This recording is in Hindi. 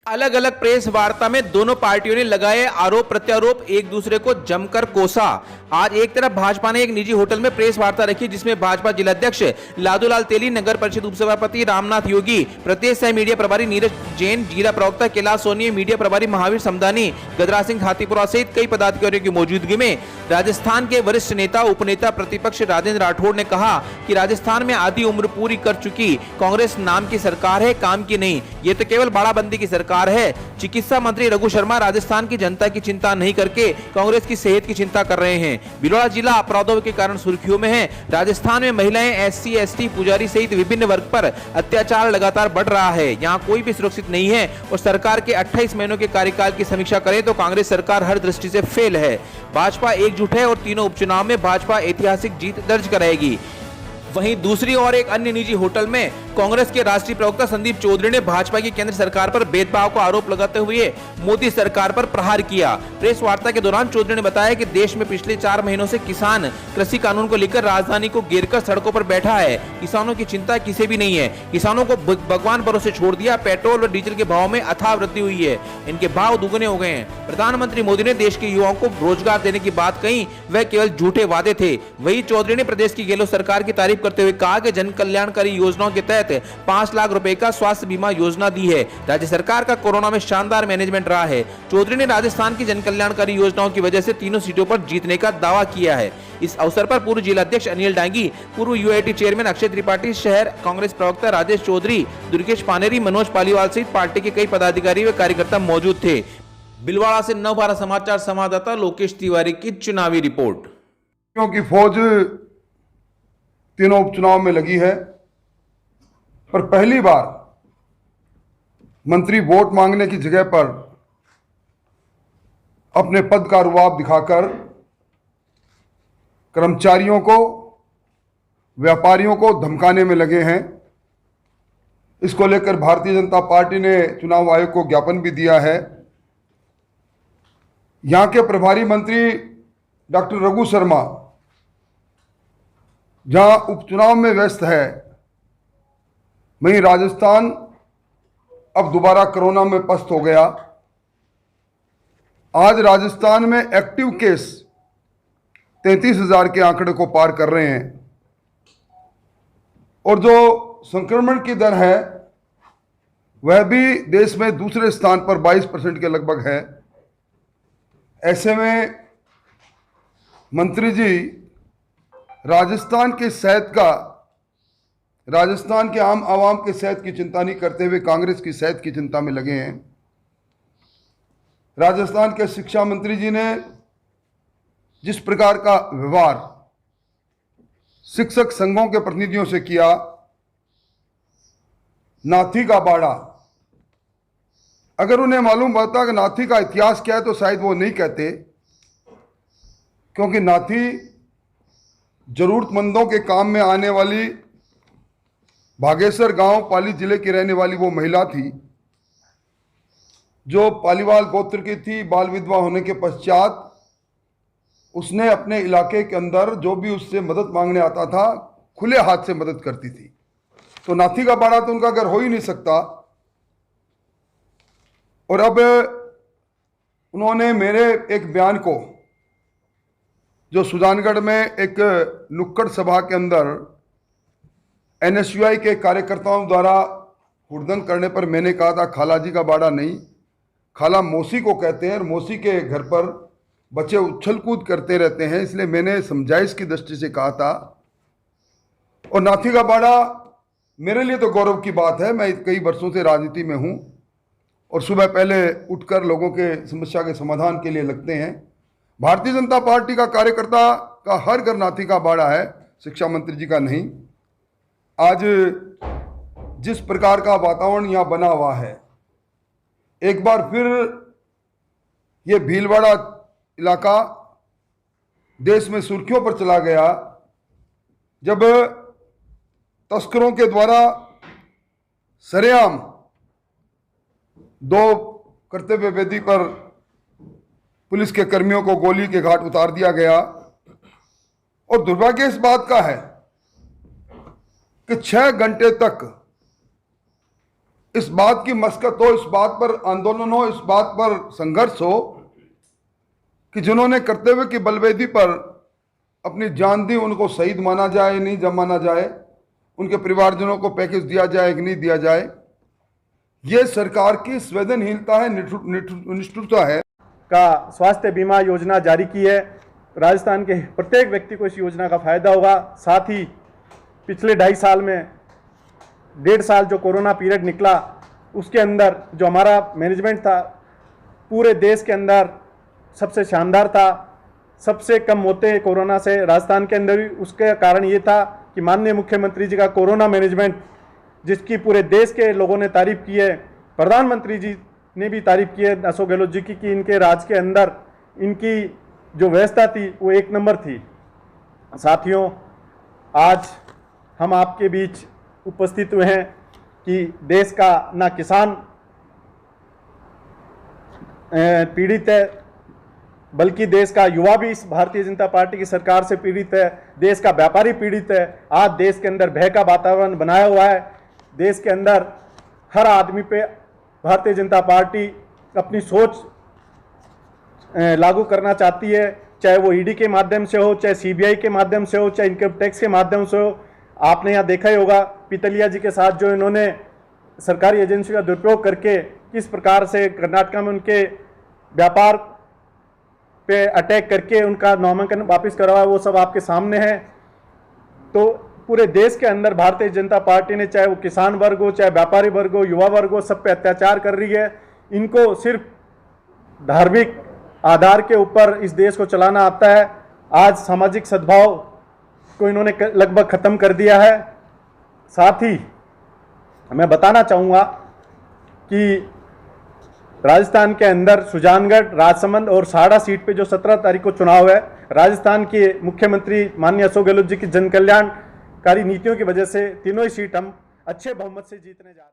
अलग अलग प्रेस वार्ता में दोनों पार्टियों ने लगाए आरोप प्रत्यारोप, एक दूसरे को जमकर कोसा। आज एक तरफ भाजपा ने एक निजी होटल में प्रेस वार्ता रखी, जिसमें भाजपा जिलाध्यक्ष लादूलाल तेली, नगर परिषद उपसभापति रामनाथ योगी, प्रदेश सह मीडिया प्रभारी नीरज जैन, जिला प्रवक्ता कैलाश सोनी, मीडिया प्रभारी महावीर समदानी, गदराज सिंह हाथीपुरा सहित कई पदाधिकारियों की मौजूदगी में राजस्थान के वरिष्ठ नेता उपनेता प्रतिपक्ष राजेंद्र राठौड़ ने कहा कि राजस्थान में आधी उम्र पूरी कर चुकी कांग्रेस नाम की सरकार है, काम की नहीं। ये तो केवल बाड़ाबंदी की सरकार है। चिकित्सा मंत्री रघु शर्मा राजस्थान की जनता की चिंता नहीं करके कांग्रेस की सेहत की चिंता कर रहे हैं। भीलवाड़ा जिला अपराधों के कारण सुर्खियों में है। राजस्थान में महिलाएं, एससी, एसटी, पुजारी सहित विभिन्न वर्ग पर अत्याचार लगातार बढ़ रहा है। यहाँ कोई भी सुरक्षित नहीं है और सरकार के 28 महीनों के कार्यकाल की समीक्षा करें तो कांग्रेस सरकार हर दृष्टि से फेल है। भाजपा एकजुट है और तीनों उपचुनाव में भाजपा ऐतिहासिक जीत दर्ज कराएगी। वहीं दूसरी ओर एक अन्य निजी होटल में कांग्रेस के राष्ट्रीय प्रवक्ता संदीप चौधरी ने भाजपा की केंद्र सरकार पर भेदभाव का आरोप लगाते हुए मोदी सरकार पर प्रहार किया। प्रेस वार्ता के दौरान चौधरी ने बताया कि देश में पिछले 4 महीनों से किसान कृषि कानून को लेकर राजधानी को घेरकर सड़कों पर बैठा है। किसानों की चिंता किसी भी नहीं है। किसानों को भगवान भरोसे छोड़ दिया। पेट्रोल और डीजल के भाव में अथाह वृद्धि हुई है। इनके भाव दुगने हो गए हैं। प्रधानमंत्री मोदी ने देश के युवाओं को रोजगार देने की बात कही, वह केवल झूठे वादे थे। वही चौधरी ने प्रदेश की गहलोत सरकार की तारीफ करते हुए कहा कि जन कल्याणकारी योजनाओं के तहत 5 लाख रुपए का स्वास्थ्य बीमा योजना दी है। राज्य सरकार का कोरोना में शानदार मैनेजमेंट रहा है। चौधरी ने राजस्थान की जन कल्याणकारी योजनाओं की वजह से तीनों सीटों पर जीतने का दावा किया है। इस अवसर पर पूर्व जिलाध्यक्ष अनिल डांगी, पूर्व यूआईटी चेयरमैन अक्षय त्रिपाठी, शहर कांग्रेस प्रवक्ता राजेश चौधरी, दुर्गेश पानेरी, मनोज पालीवाल सहित पार्टी के कई पदाधिकारी व कार्यकर्ता मौजूद थे। भीलवाड़ा से नवभारत समाचार संवाददाता लोकेश तिवारी की चुनावी रिपोर्ट। क्योंकि फौज तीनों उपचुनाव में लगी है, पर पहली बार मंत्री वोट मांगने की जगह पर अपने पद का रुआब दिखाकर कर्मचारियों को, व्यापारियों को धमकाने में लगे हैं। इसको लेकर भारतीय जनता पार्टी ने चुनाव आयोग को ज्ञापन भी दिया है। यहां के प्रभारी मंत्री डॉक्टर रघु शर्मा जहां उपचुनाव में व्यस्त है, वहीं राजस्थान अब दोबारा कोरोना में पस्त हो गया। आज राजस्थान में एक्टिव केस 33,000 के आंकड़े को पार कर रहे हैं और जो संक्रमण की दर है वह भी देश में दूसरे स्थान पर 22% के लगभग है। ऐसे में मंत्री जी राजस्थान के सेहत का, राजस्थान के आम आवाम के सेहत की चिंता नहीं करते हुए कांग्रेस की सेहत की चिंता में लगे हैं। राजस्थान के शिक्षा मंत्री जी ने जिस प्रकार का व्यवहार शिक्षक संघों के प्रतिनिधियों से किया, नाथी का बाड़ा, अगर उन्हें मालूम होता कि नाथी का इतिहास क्या है तो शायद वो नहीं कहते, क्योंकि नाथी जरूरतमंदों के काम में आने वाली भागेसर गांव पाली जिले की रहने वाली वो महिला थी जो पालीवाल गोत्र की थी। बाल विधवा होने के पश्चात उसने अपने इलाके के अंदर जो भी उससे मदद मांगने आता था खुले हाथ से मदद करती थी। तो नाथी का बाड़ा तो उनका घर हो ही नहीं सकता। और अब उन्होंने मेरे एक बयान को, जो सुजानगढ़ में एक नुक्कड़ सभा के अंदर एनएसयूआई के कार्यकर्ताओं द्वारा हुड़दंग करने पर मैंने कहा था खाला जी का बाड़ा नहीं, खाला मौसी को कहते हैं और मौसी के घर पर बच्चे उछल कूद करते रहते हैं, इसलिए मैंने समझाइश की दृष्टि से कहा था। और नाथी का बाड़ा मेरे लिए तो गौरव की बात है। मैं कई वर्षों से राजनीति में हूँ और सुबह पहले उठकर लोगों के समस्या के समाधान के लिए लगते हैं। भारतीय जनता पार्टी का कार्यकर्ता का हर घर नाथी का बाड़ा है, शिक्षा मंत्री जी का नहीं। आज जिस प्रकार का वातावरण यहाँ बना हुआ है, एक बार फिर ये भीलवाड़ा इलाका देश में सुर्खियों पर चला गया जब तस्करों के द्वारा सरेआम 2 कर्तव्य वेदी पर पुलिस के कर्मियों को गोली के घाट उतार दिया गया। और दुर्भाग्य इस बात का है कि 6 घंटे तक इस बात की मस्कत हो, इस बात पर आंदोलन हो, इस बात पर संघर्ष हो कि जिन्होंने कर्तव्य की बलवेदी पर अपनी जान दी उनको शहीद माना जाए, नहीं जब माना जाए, उनके परिवारजनों को पैकेज दिया जाए कि नहीं दिया जाए। ये सरकार की संवेदनहीनता है, निष्ठुरता है। का स्वास्थ्य बीमा योजना जारी की है। राजस्थान के प्रत्येक व्यक्ति को इस योजना का फायदा होगा। साथ ही पिछले 2.5 साल में 1.5 साल जो कोरोना पीरियड निकला उसके अंदर जो हमारा मैनेजमेंट था पूरे देश के अंदर सबसे शानदार था। सबसे कम मौतें कोरोना से राजस्थान के अंदर हुई। उसका कारण ये था कि माननीय मुख्यमंत्री जी का कोरोना मैनेजमेंट, जिसकी पूरे देश के लोगों ने तारीफ की है, प्रधानमंत्री जी ने भी तारीफ की है अशोक गहलोत जी की, कि इनके राज के अंदर इनकी जो व्यवस्था थी वो 1 नंबर थी। साथियों, आज हम आपके बीच उपस्थित हुए हैं कि देश का ना किसान पीड़ित है, बल्कि देश का युवा भी इस भारतीय जनता पार्टी की सरकार से पीड़ित है, देश का व्यापारी पीड़ित है। आज देश के अंदर भय का वातावरण बनाया हुआ है। देश के अंदर हर आदमी पे भारतीय जनता पार्टी अपनी सोच लागू करना चाहती है, चाहे वो ईडी के माध्यम से हो, चाहे सीबीआई के माध्यम से हो, चाहे इनकम टैक्स के माध्यम से हो। आपने यहाँ देखा ही होगा पितलिया जी के साथ जो इन्होंने सरकारी एजेंसी का दुरुपयोग करके किस प्रकार से कर्नाटक में उनके व्यापार पे अटैक करके उनका नामांकन वापस करवाया, वो सब आपके सामने है। तो पूरे देश के अंदर भारतीय जनता पार्टी ने, चाहे वो किसान वर्ग हो, चाहे व्यापारी वर्ग हो, युवा वर्ग हो, सब पे अत्याचार कर रही है। इनको सिर्फ धार्मिक आधार के ऊपर इस देश को चलाना आता है। आज सामाजिक सद्भाव को इन्होंने लगभग खत्म कर दिया है। साथ ही मैं बताना चाहूँगा कि राजस्थान के अंदर सुजानगढ़, राजसमंद और साड़ा सीट पे जो 17 तारीख को चुनाव है, राजस्थान के मुख्यमंत्री माननीय अशोक गहलोत जी की जन कल्याणकारी नीतियों की वजह से तीनों ही सीट हम अच्छे बहुमत से जीतने जा रहे हैं।